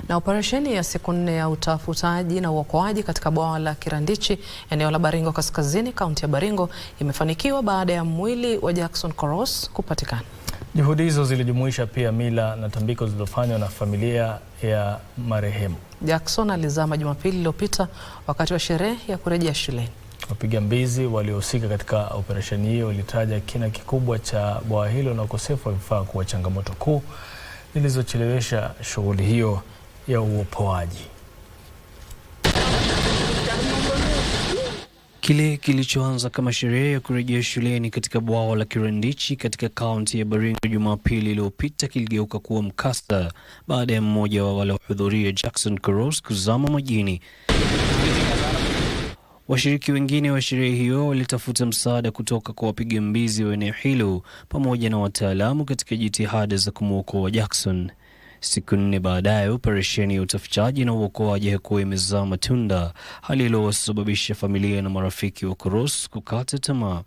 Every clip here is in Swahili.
Na operesheni ya siku 4 ya utafutaji na uokoaji katika bwawa la Kirandichi, eneo la Baringo Kaskazini, kaunti ya Baringo, imefanikiwa baada ya mwili wa Jackson Koros kupatikana. Juhudi hizo zilijumuisha pia mila na tambiko zilizofanywa na familia ya marehemu. Jackson alizama Jumapili iliyopita wakati wa sherehe ya kurejea shuleni. Wapiga mbizi waliohusika katika operesheni hiyo walitaja kina kikubwa cha bwawa hilo na ukosefu wa vifaa kuwa changamoto kuu zilizochelewesha shughuli hiyo ya uopoaji. Kile kilichoanza kama sherehe ya kurejea shuleni katika bwawa la Kirandichi katika kaunti ya Baringo Jumapili iliyopita kiligeuka kuwa mkasa baada ya mmoja wa waliohudhuria, Jackson Koros, kuzama majini. Washiriki wengine wa sherehe hiyo walitafuta msaada kutoka kwa wapiga mbizi wa eneo hilo pamoja na wataalamu katika jitihada za kumwokoa Jackson. Siku 4 baadaye, operesheni ya utafutaji na uokoaji haikuwa imezaa matunda, hali iliyosababisha familia na marafiki wa Koros kukata tamaa.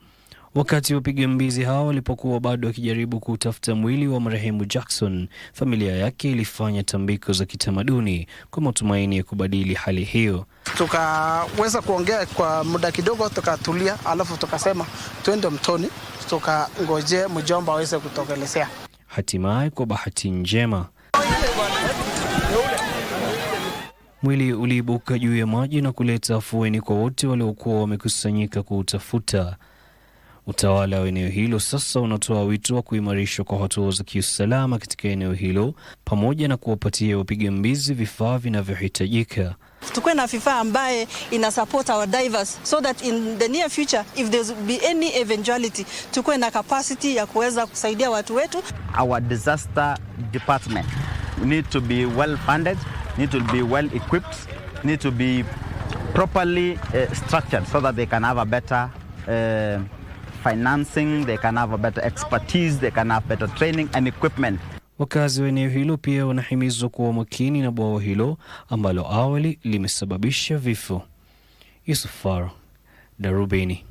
Wakati wapiga mbizi hao walipokuwa bado wakijaribu kutafuta mwili wa marehemu Jackson, familia yake ilifanya tambiko za kitamaduni kwa matumaini ya kubadili hali hiyo. Tukaweza kuongea kwa muda kidogo, tukatulia, alafu tukasema twende mtoni, tukangoje mjomba aweze kutokelezea. Hatimaye, kwa bahati njema, mwili uliibuka juu ya maji na kuleta afueni kwa wote waliokuwa wamekusanyika kuutafuta. Utawala wa eneo hilo sasa unatoa wito wa kuimarishwa kwa hatua za kiusalama katika eneo hilo pamoja na kuwapatia wapiga mbizi vifaa vinavyohitajika. Tukuwe na vifaa ambaye ina support our divers so that in the near future if there be any eventuality tukuwe na capacity ya kuweza kusaidia watu wetu. Our disaster department need to be well funded, need to be well equipped, need to be properly structured so that they can have a better financing, they can have a better expertise, they can have better training and equipment. Wakazi wa eneo hilo pia wanahimizwa kuwa makini na bwawa hilo ambalo awali limesababisha vifo. Yusuf Faro, Darubini.